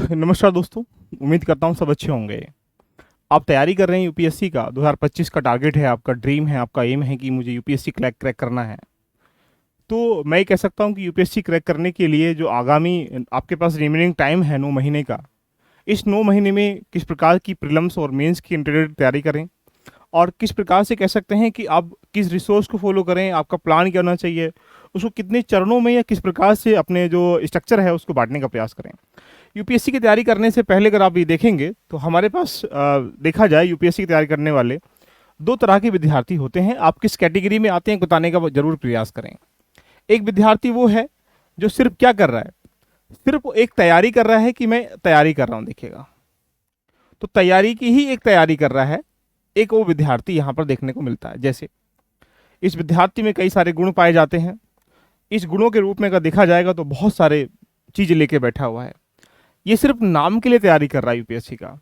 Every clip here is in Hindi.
नमस्कार दोस्तों। उम्मीद करता हूँ सब अच्छे होंगे। आप तैयारी कर रहे हैं यूपीएससी का 2025 का टारगेट है, आपका ड्रीम है, आपका एम है कि मुझे यूपीएससी क्रैक क्रैक करना है। तो मैं ये कह सकता हूँ कि यूपीएससी क्रैक करने के लिए जो आगामी आपके पास रिमेनिंग टाइम है 9 महीने का, इस 9 महीने में किस प्रकार की प्रीलिम्स और मेंस की इंटीग्रेटेड तैयारी करें और किस प्रकार से कह सकते हैं कि आप किस रिसोर्स को फॉलो करें, आपका प्लान क्या होना चाहिए, उसको कितने चरणों में या किस प्रकार से अपने जो स्ट्रक्चर है उसको बांटने का प्रयास करें। यूपीएससी की तैयारी करने से पहले अगर आप ये देखेंगे तो हमारे पास देखा जाए यूपीएससी की तैयारी करने वाले दो तरह के विद्यार्थी होते हैं। आप किस कैटेगरी में आते हैं बताने का जरूर प्रयास करें। एक विद्यार्थी वो है जो सिर्फ क्या कर रहा है, सिर्फ एक तैयारी कर रहा है कि मैं तैयारी कर रहा हूं। देखिएगा, तो तैयारी की ही एक तैयारी कर रहा है, एक वो विद्यार्थी यहाँ पर देखने को मिलता है। जैसे इस विद्यार्थी में कई सारे गुण पाए जाते हैं। इस गुणों के रूप में अगर देखा जाएगा तो बहुत सारे चीज़ें लेके बैठा हुआ है। ये सिर्फ नाम के लिए तैयारी कर रहा है यूपीएससी का।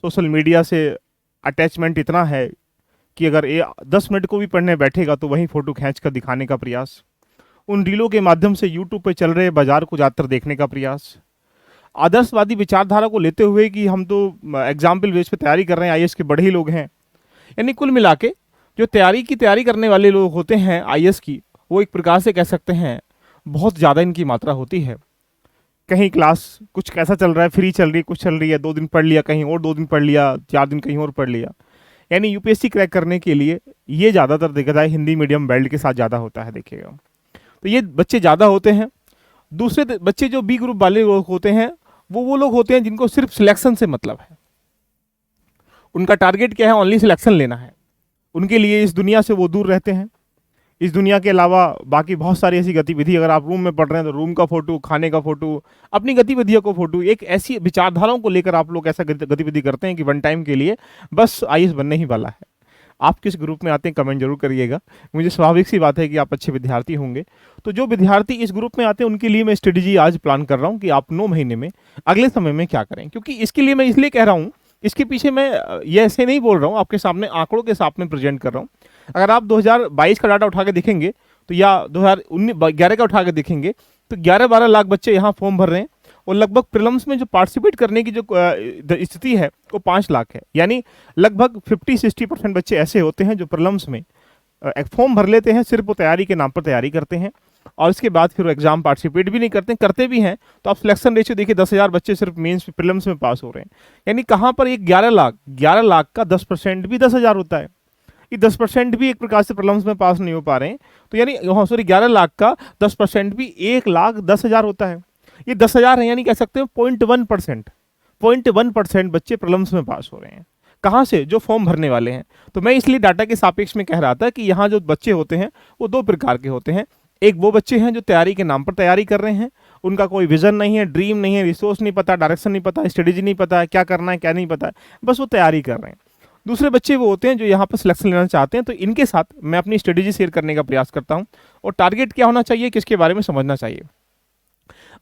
सोशल मीडिया से अटैचमेंट इतना है कि अगर ये 10 मिनट को भी पढ़ने बैठेगा तो वहीं फोटो खींच कर दिखाने का प्रयास, उन रीलों के माध्यम से यूट्यूब पे चल रहे बाजार को जाकर देखने का प्रयास, आदर्शवादी विचारधारा को लेते हुए कि हम तो एग्जाम्पल बेस पे तैयारी कर रहे हैं, आईएएस के बड़े ही लोग हैं। यानी कुल मिला के जो तैयारी करने वाले लोग होते हैं आईएएस की, वो एक प्रकार से कह सकते हैं बहुत ज़्यादा इनकी मात्रा होती है। कहीं क्लास कुछ कैसा चल रहा है, फ्री चल रही है, कुछ चल रही है, 2 दिन पढ़ लिया, कहीं और 2 दिन पढ़ लिया, 4 दिन कहीं और पढ़ लिया। यानी यूपीएससी क्रैक करने के लिए ये ज़्यादातर देखा जाए हिंदी मीडियम बेल्ट के साथ ज़्यादा होता है। देखिएगा, तो ये बच्चे ज़्यादा होते हैं। दूसरे बच्चे जो बी ग्रुप वाले लोग होते हैं वो लोग होते हैं जिनको सिर्फ सिलेक्शन से मतलब है। उनका टारगेट क्या है, ओनली सिलेक्शन लेना है। उनके लिए इस दुनिया से वो दूर रहते हैं। इस दुनिया के अलावा बाकी बहुत सारी ऐसी गतिविधि, अगर आप रूम में पढ़ रहे हैं तो रूम का फोटो, खाने का फोटो, अपनी गतिविधियों को फोटो, एक ऐसी विचारधाराओं को लेकर आप लोग ऐसा गतिविधि करते हैं कि वन टाइम के लिए बस आईएएस बनने ही वाला है। आप किस ग्रुप में आते हैं कमेंट जरूर करिएगा। मुझे स्वाभाविक सी बात है कि आप अच्छे विद्यार्थी होंगे। तो जो विद्यार्थी इस ग्रुप में आते हैं उनके लिए मैं स्ट्रेटेजी आज प्लान कर रहा हूँ कि आप 9 महीने में अगले समय में क्या करें। क्योंकि इसके लिए मैं इसलिए कह रहा हूँ, इसके पीछे मैं ये ऐसे नहीं बोल रहा हूँ, आपके सामने आंकड़ों के साथ में प्रेजेंट कर रहा हूँ। अगर आप 2022 का डाटा उठा के देखेंगे तो या 2011 का उठा के देखेंगे तो 11-12 लाख बच्चे यहाँ फॉर्म भर रहे हैं और लगभग प्रीलिम्स में जो पार्टिसिपेट करने की जो स्थिति है वो 5 लाख है। यानी लगभग 50-60% बच्चे ऐसे होते हैं जो प्रीलिम्स में फॉर्म भर लेते हैं, सिर्फ वो तैयारी के नाम पर तैयारी करते हैं और इसके बाद फिर वो एग्जाम पार्टिसिपेट भी नहीं करते, करते भी हैं तो आप सिलेक्शन रेशियो देखिए 10,000 बच्चे सिर्फ मेंस प्रीलिम्स में पास हो रहे हैं। यानी कहाँ पर ये 11 लाख का 10% भी 10,000 होता है। ये 10% भी एक प्रकार से प्रीलिम्स में पास नहीं हो पा रहे हैं। तो यानी सॉरी 11 लाख का 10% भी 1,10,000 होता है। ये 10,000 है, यानी कह सकते हैं 0.1% बच्चे प्रीलिम्स में पास हो रहे हैं। कहाँ से? जो फॉर्म भरने वाले हैं। तो मैं इसलिए डाटा के सापेक्ष में कह रहा था कि यहाँ जो बच्चे होते हैं वो 2 प्रकार के होते हैं। एक वो बच्चे हैं जो तैयारी के नाम पर तैयारी कर रहे हैं, उनका कोई विजन नहीं है, ड्रीम नहीं है, रिसोर्स नहीं पता, डायरेक्शन नहीं पता, स्ट्रेटेजी नहीं पता है, क्या करना है क्या नहीं पता है, बस वो तैयारी कर रहे हैं। दूसरे बच्चे वो होते हैं जो यहाँ पर सिलेक्शन लेना चाहते हैं। तो इनके साथ मैं अपनी स्ट्रेटेजी शेयर करने का प्रयास करता हूँ और टारगेट क्या होना चाहिए, किसके बारे में समझना चाहिए।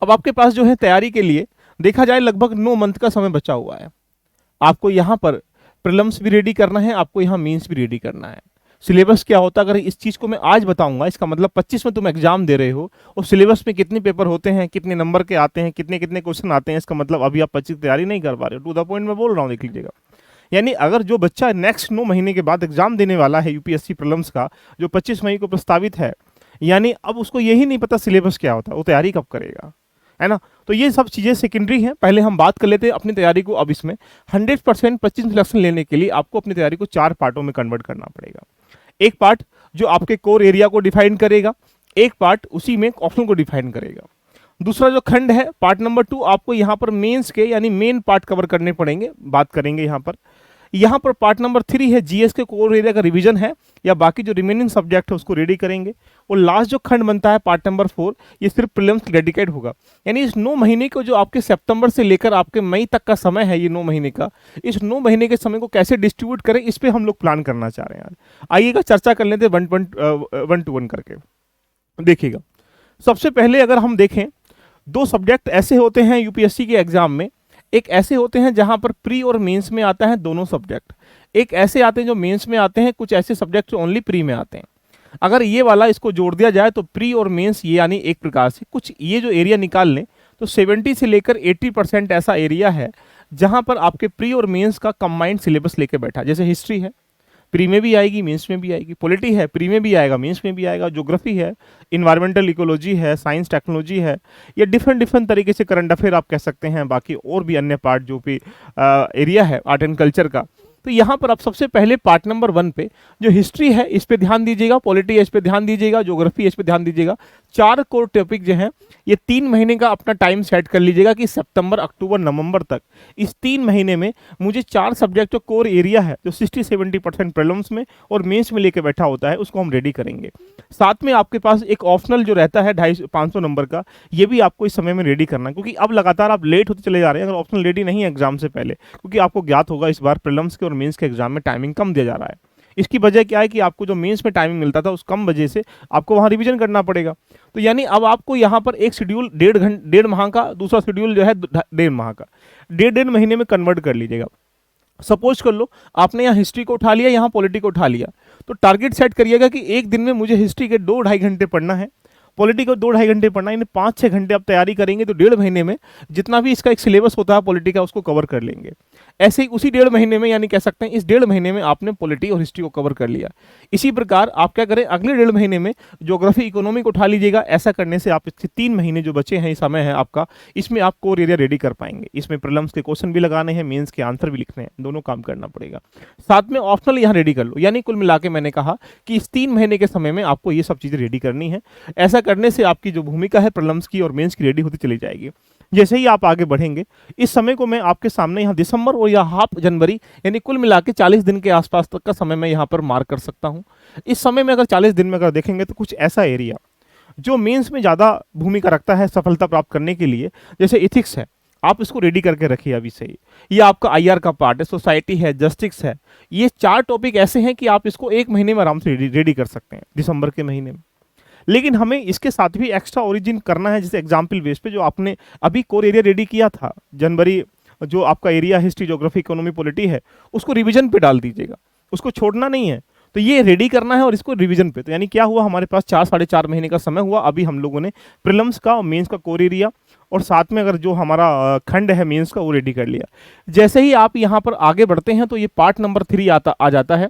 अब आपके पास जो है तैयारी के लिए देखा जाए लगभग 9 मंथ का समय बचा हुआ है। आपको यहाँ पर प्रीलिम्स भी रेडी करना है, आपको यहाँ मेंस भी रेडी करना है। सिलेबस क्या होता है, अगर इस चीज़ को मैं आज बताऊंगा, इसका मतलब 25 में तुम एग्जाम दे रहे हो और सिलेबस में कितने पेपर होते हैं, कितने नंबर के आते हैं, कितने कितने क्वेश्चन आते हैं, इसका मतलब अभी आप 25 तैयारी नहीं कर पा रहे हो। टू द पॉइंट में बोल रहा हूँ, देख लीजिएगा। यानी अगर जो बच्चा नेक्स्ट 9 महीने के बाद एग्जाम देने वाला है यूपीएससी प्रीलिम्स का, जो 25 मई को प्रस्तावित है, यानी अब उसको यही नहीं पता सिलेबस क्या होता है, वो तैयारी कब करेगा, है ना। तो ये सब चीज़ें सेकेंडरी हैं। पहले हम बात कर लेते हैं अपनी तैयारी को। अब इसमें 100% 25 सिलेक्शन लेने के लिए आपको अपनी तैयारी को 4 पार्टों में कन्वर्ट करना पड़ेगा। एक पार्ट जो आपके कोर एरिया को डिफाइन करेगा, एक पार्ट उसी में ऑप्शन को डिफाइन करेगा। दूसरा जो खंड है पार्ट नंबर 2, आपको यहाँ पर मेंस के यानी मेन पार्ट कवर करने पड़ेंगे, बात करेंगे यहाँ पर। यहाँ पर पार्ट नंबर 3 है जीएस के कोर एरिया का रिवीजन है या बाकी जो रिमेनिंग सब्जेक्ट है उसको रेडी करेंगे। और लास्ट जो खंड बनता है पार्ट नंबर 4, ये सिर्फ प्रीलिम्स डेडिकेट होगा। यानी इस 9 महीने को जो आपके सितंबर से लेकर आपके मई तक का समय है, ये 9 महीने का, इस 9 महीने के समय को कैसे डिस्ट्रीब्यूट करें, इस पर हम लोग प्लान करना चाह रहे हैं। आइएगा चर्चा कर लेते हैं 1 to 1 करके। देखिएगा, सबसे पहले अगर हम देखें, 2 सब्जेक्ट ऐसे होते हैं यूपीएससी के एग्जाम में। एक ऐसे होते हैं जहां पर प्री और मेंस में आता है दोनों सब्जेक्ट, एक ऐसे आते हैं जो मेंस में आते हैं, कुछ ऐसे सब्जेक्ट जो ओनली प्री में आते हैं। अगर ये वाला इसको जोड़ दिया जाए तो प्री और मेंस ये यानी एक प्रकार से कुछ ये जो एरिया निकाल लें तो 70 से लेकर 80% ऐसा एरिया है जहां पर आपके प्री और मेंस का कंबाइंड सिलेबस लेके बैठा। जैसे हिस्ट्री है, प्री में भी आएगी, मेंस में भी आएगी। पॉलिटी है, प्री में भी आएगा, मेंस में भी आएगा। ज्योग्राफी है, इन्वायरमेंटल इकोलॉजी है, साइंस टेक्नोलॉजी है, ये डिफरेंट डिफरेंट तरीके से करंट अफेयर आप कह सकते हैं। बाकी और भी अन्य पार्ट जो भी एरिया है आर्ट एंड कल्चर का। तो यहाँ पर आप सबसे पहले पार्ट नंबर 1 पे जो हिस्ट्री है इस पे ध्यान दीजिएगा, पॉलिटी है इस पे ध्यान दीजिएगा, ज्योग्राफी इस पे ध्यान दीजिएगा। 4 कोर टॉपिक जो हैं ये 3 महीने का अपना टाइम सेट कर लीजिएगा कि सितंबर, अक्टूबर, नवंबर तक इस 3 महीने में मुझे 4 सब्जेक्ट जो कोर एरिया है जो 60-70% प्रीलिम्स में और मेंस में लेके बैठा होता है उसको हम रेडी करेंगे। साथ में आपके पास एक ऑप्शनल जो रहता है 250-500 नंबर का, ये भी आपको इस समय में रेडी करना है, क्योंकि अब लगातार आप लेट होते चले जा रहे हैं अगर ऑप्शनल रेडी नहीं है एग्जाम से पहले, क्योंकि आपको ज्ञात होगा इस बार प्रीलिम्स के और मेंस के एग्जाम में टाइमिंग कम दिया जा रहा है। इसकी वजह क्या है कि आपको जो मेंस में टाइमिंग मिलता था उस कम वजह से आपको वहां रिवीजन करना पड़ेगा। तो यानी अब आपको यहाँ पर एक शेड्यूल 1.5 माह का, दूसरा शेड्यूल जो है 1.5 माह का, 1.5 महीने में कन्वर्ट कर लीजिएगा। सपोज कर लो आपने यहाँ हिस्ट्री को उठा लिया, यहाँ पॉलिटी को उठा लिया, तो टारगेट सेट करिएगा कि एक दिन में मुझे हिस्ट्री के 2-2.5 घंटे पढ़ना है, पॉलिटी को 2-2.5 घंटे पढ़ना है, यानी 5-6 घंटे आप तैयारी करेंगे तो 1.5 महीने में जितना भी इसका एक सिलेबस होता है पॉलिटी का उसको कवर कर लेंगे। ऐसे ही उसी 1.5 महीने में, यानी कह सकते हैं इस 1.5 महीने में आपने पॉलिटी और हिस्ट्री को कवर कर लिया। इसी प्रकार आप क्या करें, अगले 1.5 महीने में ज्योग्राफी, इकोनॉमी को उठा लीजिएगा। ऐसा करने से आप इसके 3 महीने जो बचे हैं, समय है आपका, इसमें आप कोर एरिया रेडी कर पाएंगे। इसमें प्रीलिम्स के क्वेश्चन भी लगाने हैं, मेंस के आंसर भी लिखने हैं, दोनों काम करना पड़ेगा। साथ में ऑप्शनल यहाँ रेडी कर लो। यानी कुल मिला के मैंने कहा कि इस 3 महीने के समय में आपको ये सब चीजें रेडी करनी है। ऐसा करने से आपकी जो भूमिका है प्रीलिम्स की और मेंस की रेडी होती चली जाएगी। जैसे ही आप आगे बढ़ेंगे, इस समय को मैं आपके सामने यहाँ दिसंबर और या हाफ जनवरी, यानी कुल मिला के 40 दिन के आसपास तक का समय मैं यहाँ पर मार्क कर सकता हूँ। इस समय में अगर 40 दिन में अगर देखेंगे तो कुछ ऐसा एरिया जो मेंस में ज़्यादा भूमिका रखता है सफलता प्राप्त करने के लिए, जैसे इथिक्स है, आप इसको रेडी करके रखिए अभी से ही। ये आपका आईआर का पार्ट है, सोसाइटी है, जस्टिस है। ये 4 टॉपिक ऐसे हैं कि आप इसको 1 महीने में आराम से रेडी कर सकते हैं, दिसंबर के महीने में। लेकिन हमें इसके साथ भी एक्स्ट्रा ओरिजिन करना है, जैसे एग्जाम्पल बेस पे जो आपने अभी कोर एरिया रेडी किया था जनवरी, जो आपका area history, geography, economy, polity है, उसको रिवीजन पे डाल दीजिएगा, उसको छोड़ना नहीं है। तो ये रेडी करना है और इसको रिवीजन पे। तो यानी क्या हुआ, हमारे पास 4-4.5 महीने का समय हुआ। अभी हम लोगों ने प्रीलिम्स का और मेंस का कोर एरिया और साथ में अगर जो हमारा खंड है मेंस का वो रेडी कर लिया। जैसे ही आप यहाँ पर आगे बढ़ते हैं तो ये पार्ट नंबर 3 आ जाता है।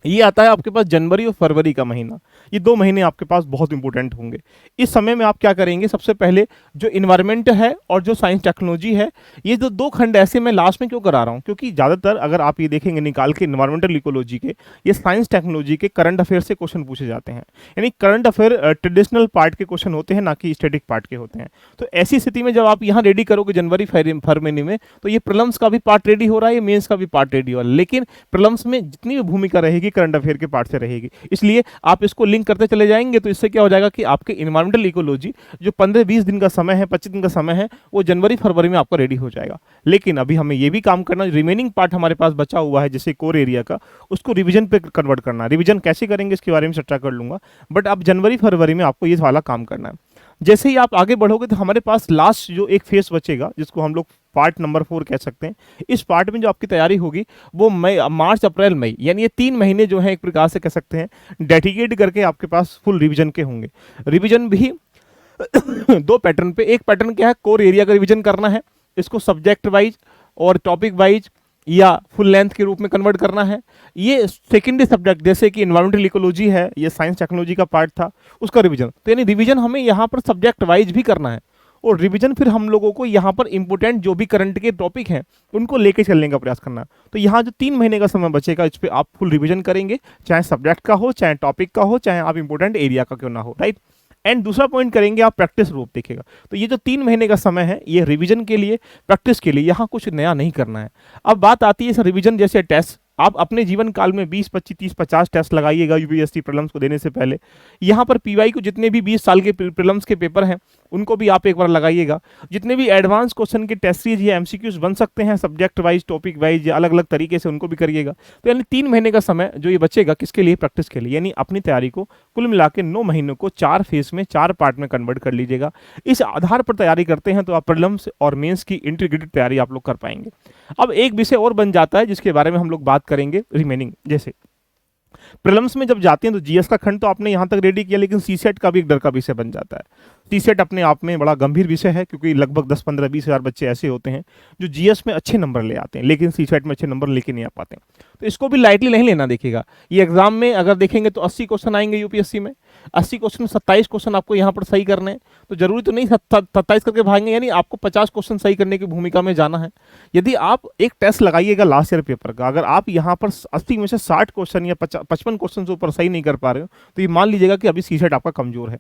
ये आता है आपके पास जनवरी और फरवरी का महीना। ये 2 महीने आपके पास बहुत इंपॉर्टेंट होंगे। इस समय में आप क्या करेंगे, सबसे पहले जो इन्वायरमेंट है और जो साइंस टेक्नोलॉजी है, ये जो 2 खंड ऐसे मैं लास्ट में क्यों करा रहा हूँ, क्योंकि ज़्यादातर अगर आप ये देखेंगे निकाल के इन्वायरमेंटल इकोलॉजी के, ये साइंस टेक्नोलॉजी के करंट अफेयर से क्वेश्चन पूछे जाते हैं। यानी करंट अफेयर ट्रेडिशनल पार्ट के क्वेश्चन होते हैं, ना कि स्टैटिक पार्ट के होते हैं। तो ऐसी स्थिति में जब आप यहाँ रेडी करोगे जनवरी फरवरी में, तो ये प्रीलिम्स का भी पार्ट रेडी हो रहा है, मेंस का भी पार्ट रेडी हो रहा है। लेकिन प्रीलिम्स में जितनी भी भूमिका रहेगी करंट अफेयर के पार्ट से रहेगी, इसलिए आप इसको लिंक करते चले जाएंगे। तो इससे क्या हो जाएगा कि आपके इन्वायरमेंटल इकोलॉजी जो 15-20 दिन का समय है, 25 दिन का समय है, वो जनवरी फरवरी में आपका रेडी हो जाएगा। लेकिन अभी हमें ये भी काम करना, रिमेनिंग पार्ट हमारे पास बचा हुआ है जैसे कोर एरिया का, उसको रिवीजन पे कन्वर्ट करना। रिवीजन कैसे करेंगे इसके बारे में चर्चा कर लूंगा, बट अब जनवरी फरवरी में आपको ये वाला काम करना है। जैसे ही आप आगे बढ़ोगे तो हमारे पास लास्ट जो एक फेस बचेगा, जिसको हम लोग पार्ट नंबर 4 कह सकते हैं। इस पार्ट में जो आपकी तैयारी होगी वो मार्च, अप्रैल, मई, यानी ये 3 महीने जो है एक प्रकार से कह सकते हैं डेडिकेट करके आपके पास फुल रिवीजन के होंगे। रिवीजन भी 2 पैटर्न पे। एक पैटर्न क्या है, कोर एरिया का रिवीजन करना है, इसको सब्जेक्ट वाइज और टॉपिक वाइज या फुल लेंथ के रूप में कन्वर्ट करना है। ये सेकेंडरी सब्जेक्ट जैसे कि इन्वायरमेंटल इकोलॉजी है, ये साइंस टेक्नोलॉजी का पार्ट था, उसका रिवीजन। तो यानी रिवीजन हमें यहाँ पर सब्जेक्ट वाइज भी करना है, और रिवीजन फिर हम लोगों को यहाँ पर इंपोर्टेंट जो भी करंट के टॉपिक हैं उनको लेके चलने का प्रयास करना है। तो यहाँ जो 3 महीने का समय बचेगा, इस पर आप फुल रिवीजन करेंगे, चाहे सब्जेक्ट का हो, चाहे टॉपिक का हो, चाहे आप इंपोर्टेंट एरिया का क्यों ना हो, राइट। एंड दूसरा पॉइंट करेंगे आप प्रैक्टिस रूप देखिएगा। तो ये जो 3 महीने का समय है ये रिवीजन के लिए, प्रैक्टिस के लिए, यहाँ कुछ नया नहीं करना है। अब बात आती है रिवीजन जैसे टेस्ट। आप अपने जीवन काल में 20, 25, 30, 50 टेस्ट लगाइएगा यूपीएससी प्रीलिम्स को देने से पहले। यहाँ पर पीवाई को जितने भी 20 साल के प्रीलिम्स के पेपर हैं उनको भी आप एक बार लगाइएगा। जितने भी एडवांस क्वेश्चन के टेस्ट सीरीज या एमसीक्यूज बन सकते हैं सब्जेक्ट वाइज, टॉपिक वाइज या अलग अलग तरीके से, उनको भी करिएगा। तो यानी 3 महीने का समय जो ये बचेगा किसके लिए, प्रैक्टिस के लिए। यानी अपनी तैयारी को कुल मिला के 9 महीनों को 4 फेज में, 4 पार्ट में कन्वर्ट कर लीजिएगा। इस आधार पर तैयारी करते हैं तो आप प्रीलिम्स और मेंस की इंटीग्रेटेड तैयारी आप लोग कर पाएंगे। अब एक विषय और बन जाता है जिसके बारे में हम लोग बात करेंगे रिमेनिंग। जैसे प्रीलिम्स में जब जाते हैं तो जीएस का खंड तो आपने यहाँ तक रेडी किया, लेकिन सीसेट का भी एक डर का विषय बन जाता है। सीसेट अपने आप में बड़ा गंभीर विषय है, क्योंकि लगभग 10-15-20 हज़ार बच्चे ऐसे होते हैं जो जीएस में अच्छे नंबर ले आते हैं, लेकिन सीसेट में अच्छे नंबर लेके नहीं आ पाते हैं। तो इसको भी लाइटली नहीं लेना। देखिएगा, ये एग्जाम में अगर देखेंगे तो 80 क्वेश्चन आएंगे यूपीएससी में, 80 क्वेश्चन में 27 क्वेश्चन आपको यहाँ पर सही करने हैं। तो जरूरी तो नहीं 27 करके भागेंगे, यानी आपको 50 क्वेश्चन सही करने की भूमिका में जाना है। यदि आप एक टेस्ट लगाइएगा लास्ट ईयर पेपर का, अगर आप यहाँ पर 80 में से 60 क्वेश्चन या 55 क्वेश्चन से ऊपर सही नहीं कर पा रहे हो, तो ये मान लीजिएगा कि अभी सीसेट आपका कमजोर है।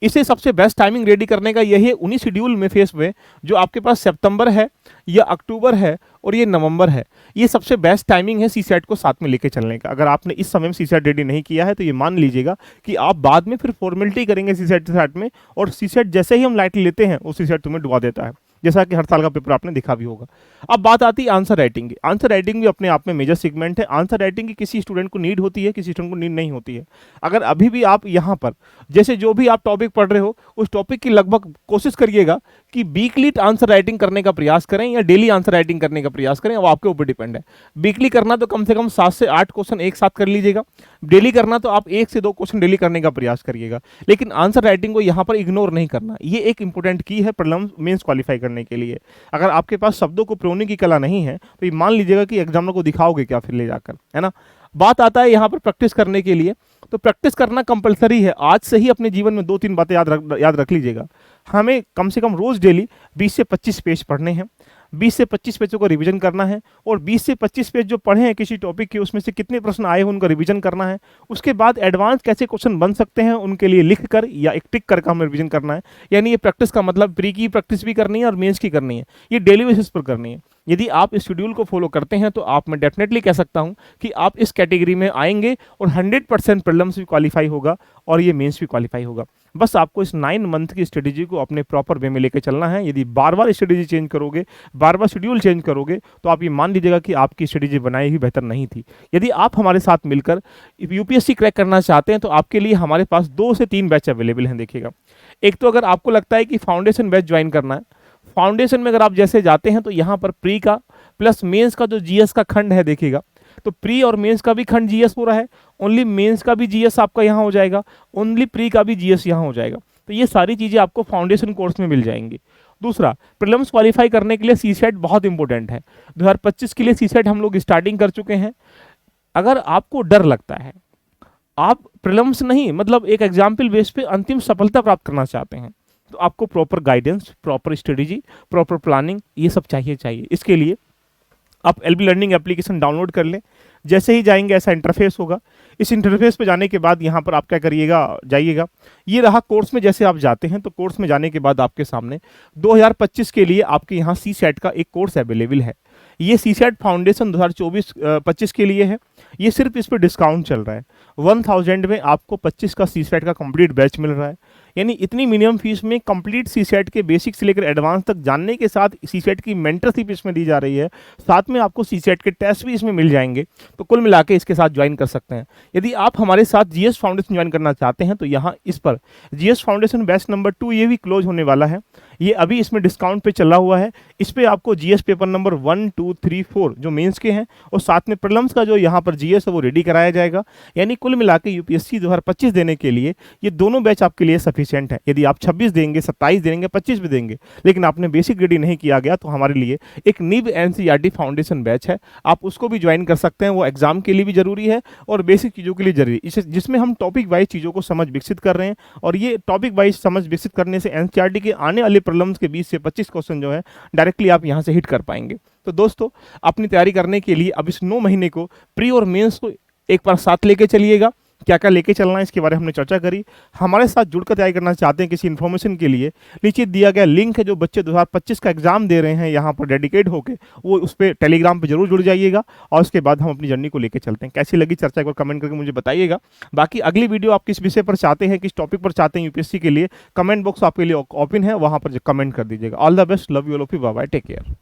इसे सबसे बेस्ट टाइमिंग रेडी करने का यही है, उन्हीं शेड्यूल में फेस में जो आपके पास सितंबर है या अक्टूबर है और ये नवंबर है, ये सबसे बेस्ट टाइमिंग है सीसेट को साथ में लेके चलने का। अगर आपने इस समय में सीसेट रेडी नहीं किया है तो ये मान लीजिएगा कि आप बाद में फिर फॉर्मेलिटी करेंगे सीसेट के साथ में, और सीसेट जैसे ही हम लाइटली लेते हैं वो सीसेट तुम्हें डुबा देता है, जैसा कि हर साल का पेपर आपने देखा भी होगा। अब बात आती है आंसर राइटिंग की। आंसर राइटिंग भी अपने आप में मेजर सेगमेंट है। आंसर राइटिंग की किसी स्टूडेंट को नीड होती है, किसी स्टूडेंट को नीड नहीं होती है। अगर अभी भी आप यहाँ पर जैसे जो भी आप टॉपिक पढ़ रहे हो उस टॉपिक की लगभग कोशिश करिएगा कि वीकली आंसर राइटिंग करने का प्रयास करें या डेली आंसर राइटिंग करने का प्रयास करें, वो आपके ऊपर डिपेंड है। वीकली करना तो कम से कम 7 से 8 क्वेश्चन एक साथ कर लीजिएगा, डेली करना तो आप 1 से 2 क्वेश्चन डेली करने का प्रयास करिएगा, लेकिन आंसर राइटिंग को यहाँ पर इग्नोर नहीं करना। ये एक इंपॉर्टेंट की है प्रीलिम्स मेंस क्वालिफाई करने के लिए। अगर आपके पास शब्दों को प्रोने की कला नहीं है तो ये मान लीजिएगा कि एग्जामिनर को दिखाओगे क्या फिर ले जाकर, है ना। बात आता है यहाँ पर प्रैक्टिस करने के लिए, तो प्रैक्टिस करना कंपलसरी है। आज से ही अपने जीवन में 2-3 बातें याद रख लीजिएगा। हमें कम से कम रोज डेली 20 से 25 पेज पढ़ने हैं, 20 से 25 पेजों को रिवीजन करना है, और 20 से 25 पेज जो पढ़े हैं किसी टॉपिक के उसमें से कितने प्रश्न आए हैं उनका रिवीजन करना है। उसके बाद एडवांस कैसे क्वेश्चन बन सकते हैं उनके लिए लिख कर या एक टिक करके हमें रिवीजन करना है। यानी ये प्रैक्टिस का मतलब प्री की प्रैक्टिस भी करनी है और मेंस की करनी है, ये डेली बेसिस पर करनी है। यदि आप इस शेड्यूल को फॉलो करते हैं तो आप, मैं डेफिनेटली कह सकता हूं कि आप इस कैटेगरी में आएंगे और 100% प्रीलिम्स भी क्वालिफाई होगा और ये मेंस भी क्वालिफाई होगा। बस आपको इस 9 मंथ की स्ट्रेटेजी को अपने प्रॉपर वे में लेकर चलना है। यदि बार बार स्ट्रेटेजी चेंज करोगे, बार बार शेड्यूल चेंज करोगे, तो आप ये मान लीजिएगा कि आपकी स्ट्रेटेजी बनाई ही बेहतर नहीं थी। यदि आप हमारे साथ मिलकर यूपीएससी क्रैक करना चाहते हैं तो आपके लिए हमारे पास 2 से 3 बैच अवेलेबल हैं। देखिएगा, एक तो अगर आपको लगता है कि फाउंडेशन बैच ज्वाइन करना है, फाउंडेशन में अगर आप जैसे जाते हैं तो यहाँ पर प्री का प्लस मेंस का जो जीएस का खंड है, देखिएगा तो प्री और मेंस का भी खंड जीएस हो रहा है, ओनली मेंस का भी जीएस आपका यहाँ हो जाएगा, ओनली प्री का भी जीएस यहाँ हो जाएगा। तो ये सारी चीज़ें आपको फाउंडेशन कोर्स में मिल जाएंगी। दूसरा, प्रीलिम्स क्वालिफाई करने के लिए सीसेट बहुत इंपॉर्टेंट है। 2025 के लिए सीसेट हम लोग स्टार्टिंग कर चुके हैं। अगर आपको डर लगता है, आप प्रीलिम्स नहीं मतलब एक एग्जाम्पल बेस पे अंतिम सफलता प्राप्त करना चाहते हैं, तो आपको proper guidance, proper strategy, proper planning ये सब चाहिए। इसके लिए आप एलबी लर्निंग एप्लीकेशन डाउनलोड कर लें। जैसे ही जाएंगे ऐसा इंटरफेस होगा। इस इंटरफेस पे जाने के बाद यहाँ पर आप क्या करिएगा, जाइएगा, ये रहा कोर्स में। जैसे आप जाते हैं तो कोर्स में जाने के बाद आपके सामने 2025 के लिए आपके यहाँ सीसेट का एक कोर्स अवेलेबल है। ये सीसेट फाउंडेशन 2024-25 के लिए है। ये सिर्फ इस पर डिस्काउंट चल रहा है। 1000 में आपको 25 का सीसेट का कंप्लीट बैच मिल रहा है। यानी इतनी मिनिमम फीस में कंप्लीट सीसेट के बेसिक से लेकर एडवांस तक जानने के साथ सीसेट की मेंटरशिप इसमें दी जा रही है। साथ में आपको सीसेट के टेस्ट भी इसमें मिल जाएंगे। तो कुल मिला के इसके साथ ज्वाइन कर सकते हैं। यदि आप हमारे साथ जीएस फाउंडेशन ज्वाइन करना चाहते हैं तो यहाँ इस पर जीएस फाउंडेशन बैच नंबर 2 ये भी क्लोज होने वाला है। ये अभी इसमें डिस्काउंट पे चला हुआ है। इस पे आपको जीएस पेपर नंबर 1, 2, 3, 4 जो मेंस के हैं और साथ में प्रीलिम्स का जो यहाँ पर जीएस है वो रेडी कराया जाएगा। यानी कुल मिला के यूपीएससी 2025 देने के लिए ये दोनों बैच आपके लिए सफिशिएंट है। यदि आप 26 देंगे, 27 देंगे, 25 भी देंगे, लेकिन आपने बेसिक रेडी नहीं किया गया तो हमारे लिए एक नीब एनसीईआरटी फाउंडेशन बैच है, आप उसको भी ज्वाइन कर सकते हैं। वो एग्जाम के लिए भी जरूरी है और बेसिक चीज़ों के लिए जरूरी है, जिसमें हम टॉपिक वाइज चीज़ों को समझ विकसित कर रहे हैं। और ये टॉपिक वाइज समझ विकसित करने से एनसीईआरटी के आने वाले प्रीलिम्स के 20 से 25 क्वेश्चन जो है डायरेक्टली आप यहाँ से हिट कर पाएंगे। तो दोस्तों, अपनी तैयारी करने के लिए अब इस 9 महीने को प्री और मेंस को एक बार साथ लेके चलिएगा। क्या क्या लेके चलना है इसके बारे में हमने चर्चा करी। हमारे साथ जुड़कर तैयारी करना चाहते हैं किसी इन्फॉर्मेशन के लिए, नीचे दिया गया लिंक है। जो बच्चे 2025 का एग्जाम दे रहे हैं यहाँ पर डेडिकेट होकर, वो उस पर टेलीग्राम पे जरूर जुड़ जाइएगा और उसके बाद हम अपनी जर्नी को लेकर चलते हैं। कैसी लगी चर्चा, एक बार कमेंट करके मुझे बताइएगा। बाकी अगली वीडियो आप किस विषय पर चाहते हैं, किस टॉपिक पर चाहते हैं यूपीएससी के लिए, कमेंट बॉक्स आपके लिए ओपन है, वहाँ पर कमेंट कर दीजिएगा। All the best, love you all of you, bye bye, take care.